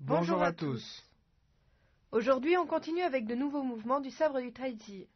Bonjour à tous. Aujourd'hui, on continue avec de nouveaux mouvements du sabre du Taizi.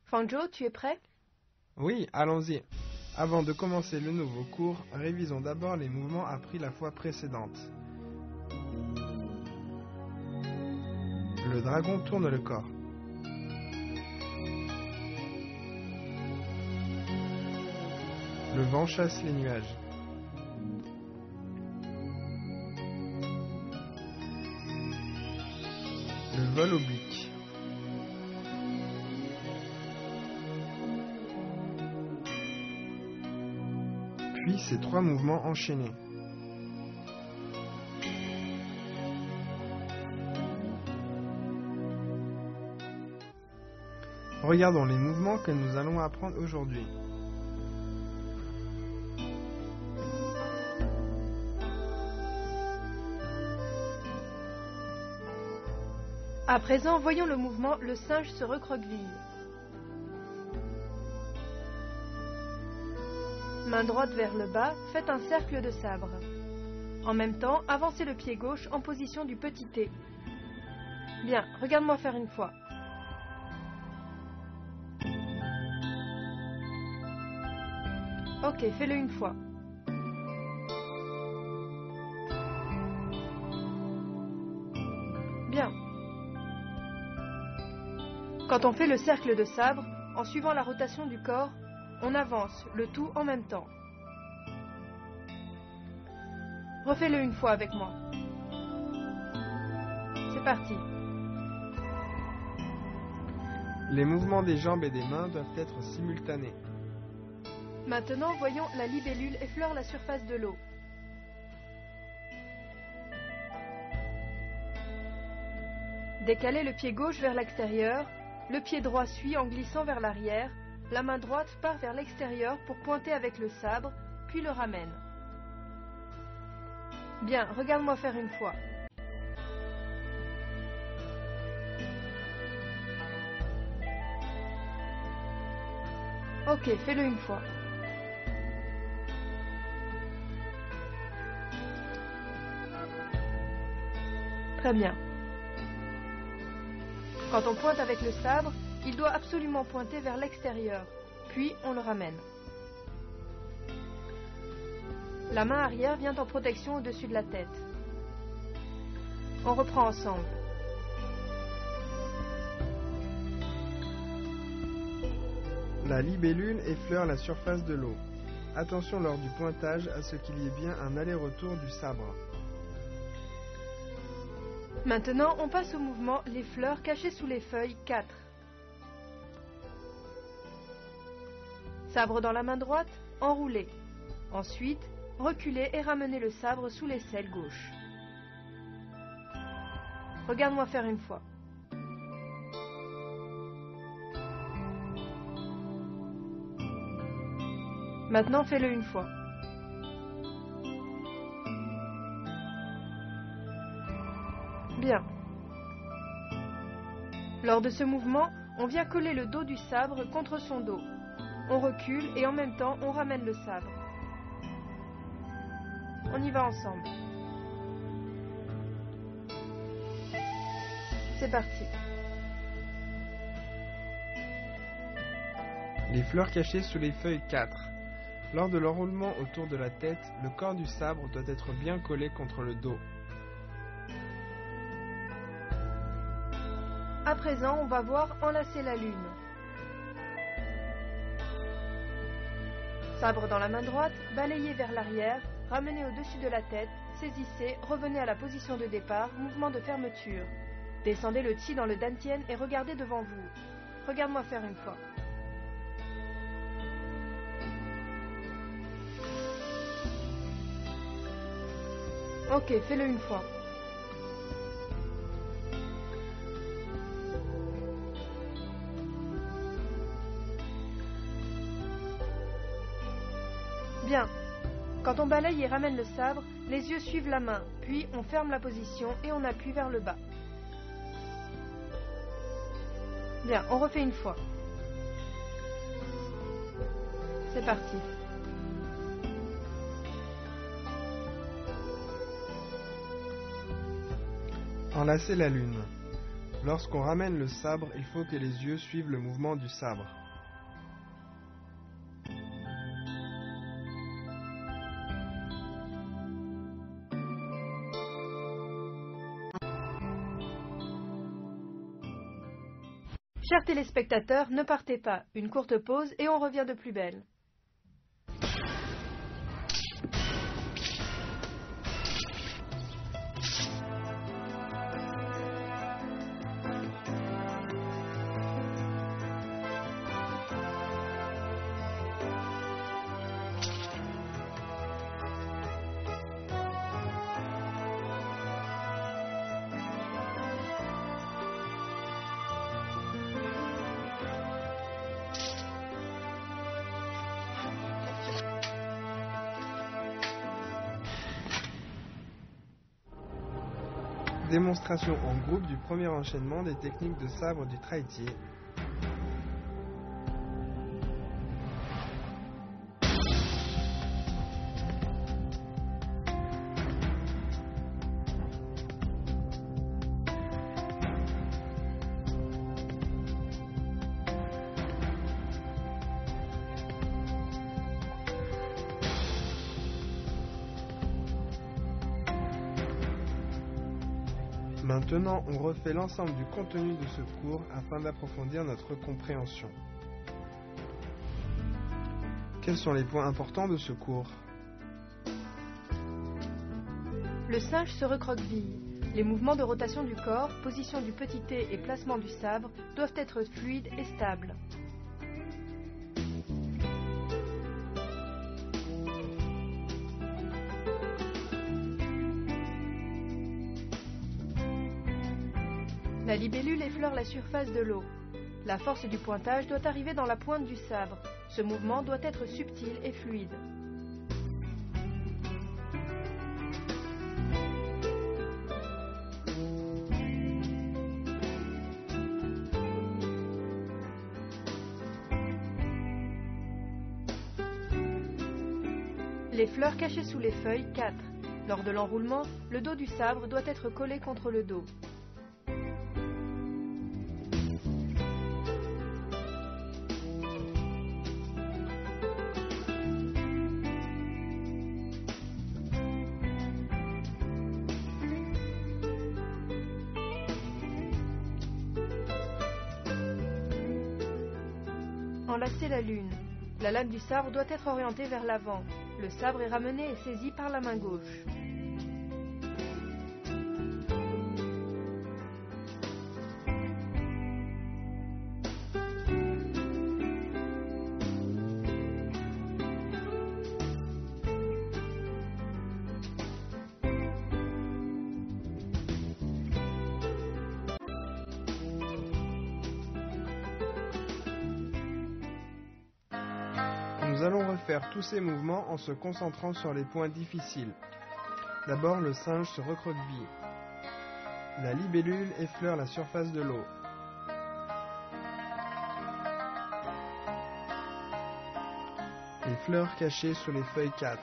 Fangzhou, tu es prêt? Oui, allons-y. Avant de commencer le nouveau cours, révisons d'abord les mouvements appris la fois précédente. Le dragon tourne le corps. Le vent chasse les nuages. Le vol oblique. Puis ces trois mouvements enchaînés. Regardons les mouvements que nous allons apprendre aujourd'hui. À présent, voyons le mouvement « Le singe se recroqueville ». Main droite vers le bas, faites un cercle de sabre. En même temps, avancez le pied gauche en position du petit T. Bien, regarde-moi faire une fois. Ok, fais-le une fois. Bien. Quand on fait le cercle de sabre, en suivant la rotation du corps, on avance, le tout en même temps. Refais-le une fois avec moi. C'est parti. Les mouvements des jambes et des mains doivent être simultanés. Maintenant, voyons la libellule effleure la surface de l'eau. Décalez le pied gauche vers l'extérieur, le pied droit suit en glissant vers l'arrière, la main droite part vers l'extérieur pour pointer avec le sabre, puis le ramène. Bien, regarde-moi faire une fois. Ok, fais-le une fois. Très bien. Quand on pointe avec le sabre, il doit absolument pointer vers l'extérieur, puis on le ramène. La main arrière vient en protection au-dessus de la tête. On reprend ensemble. La libellule effleure la surface de l'eau. Attention lors du pointage à ce qu'il y ait bien un aller-retour du sabre. Maintenant, on passe au mouvement « Les fleurs cachées sous les feuilles 4 ». Sabre dans la main droite, enroulez. Ensuite, reculez et ramenez le sabre sous l'aisselle gauche. Regarde-moi faire une fois. Maintenant, fais-le une fois. Bien. Lors de ce mouvement, on vient coller le dos du sabre contre son dos. On recule et en même temps, on ramène le sabre. On y va ensemble. C'est parti. Les fleurs cachées sous les feuilles 4. Lors de l'enroulement autour de la tête, le corps du sabre doit être bien collé contre le dos. À présent, on va voir enlacer la lune. Sabre dans la main droite, balayez vers l'arrière, ramenez au-dessus de la tête, saisissez, revenez à la position de départ, mouvement de fermeture. Descendez le chi dans le dantian et regardez devant vous. Regarde-moi faire une fois. Ok, fais-le une fois. Bien. Quand on balaye et ramène le sabre, les yeux suivent la main, puis on ferme la position et on appuie vers le bas. Bien, on refait une fois. C'est parti. Enlacer la lune. Lorsqu'on ramène le sabre, il faut que les yeux suivent le mouvement du sabre. Chers téléspectateurs, ne partez pas. Une courte pause et on revient de plus belle. Démonstration en groupe du premier enchaînement des techniques de sabre du traitier. Maintenant, on refait l'ensemble du contenu de ce cours afin d'approfondir notre compréhension. Quels sont les points importants de ce cours? Le singe se recroqueville. Les mouvements de rotation du corps, position du petit T et placement du sabre doivent être fluides et stables. La libellule effleure la surface de l'eau. La force du pointage doit arriver dans la pointe du sabre. Ce mouvement doit être subtil et fluide. Les fleurs cachées sous les feuilles, 4. Lors de l'enroulement, le dos du sabre doit être collé contre le dos. Enlacer la lune. La lame du sabre doit être orientée vers l'avant. Le sabre est ramené et saisi par la main gauche. Nous allons refaire tous ces mouvements en se concentrant sur les points difficiles. D'abord, le singe se recroqueville. La libellule effleure la surface de l'eau. Les fleurs cachées sous les feuilles 4.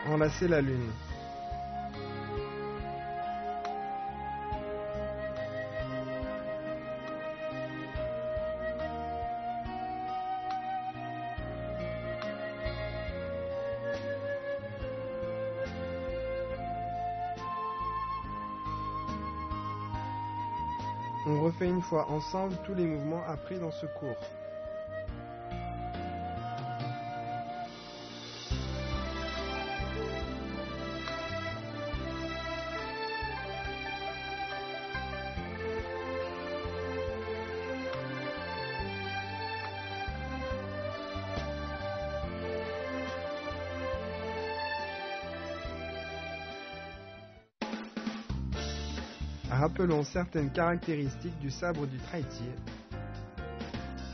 Enlacer la lune. On refait une fois ensemble tous les mouvements appris dans ce cours. Rappelons certaines caractéristiques du sabre du traitier.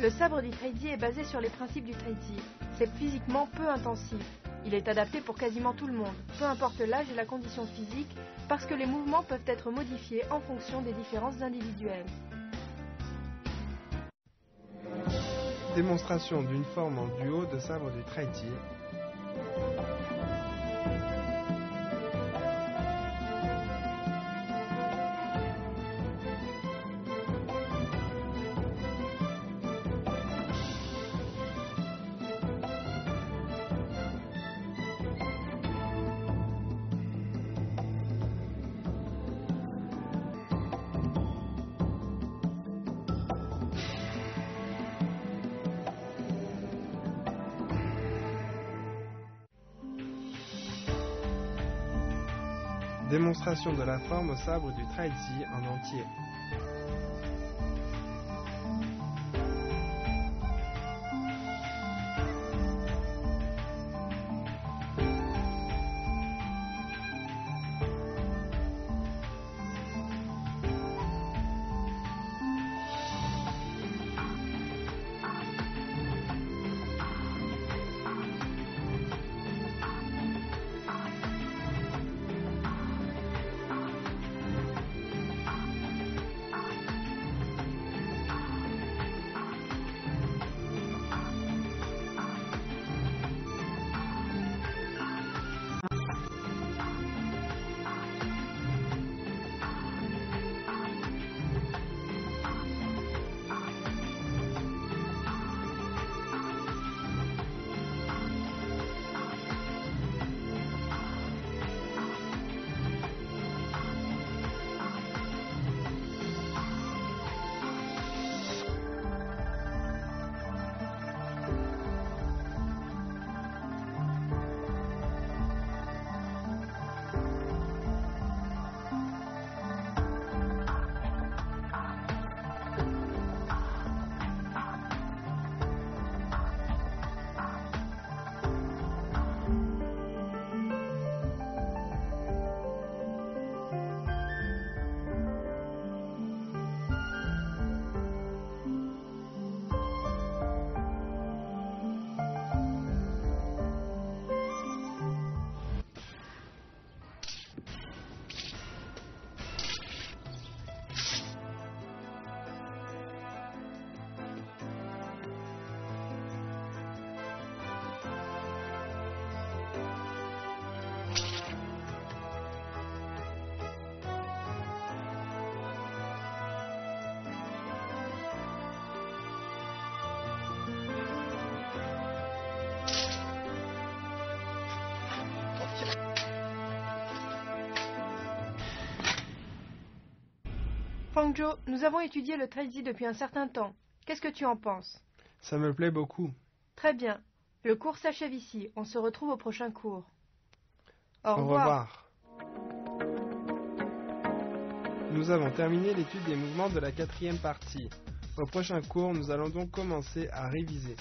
Le sabre du traitier est basé sur les principes du traitier. C'est physiquement peu intensif. Il est adapté pour quasiment tout le monde, peu importe l'âge et la condition physique, parce que les mouvements peuvent être modifiés en fonction des différences individuelles. Démonstration d'une forme en duo de sabre du Traiti. Démonstration de la forme au sabre du Traiti en entier. Fangzhou, nous avons étudié le Traiti depuis un certain temps. Qu'est-ce que tu en penses? Ça me plaît beaucoup. Très bien. Le cours s'achève ici. On se retrouve au prochain cours. Au Au revoir. Nous avons terminé l'étude des mouvements de la 4e partie. Au prochain cours, nous allons donc commencer à réviser.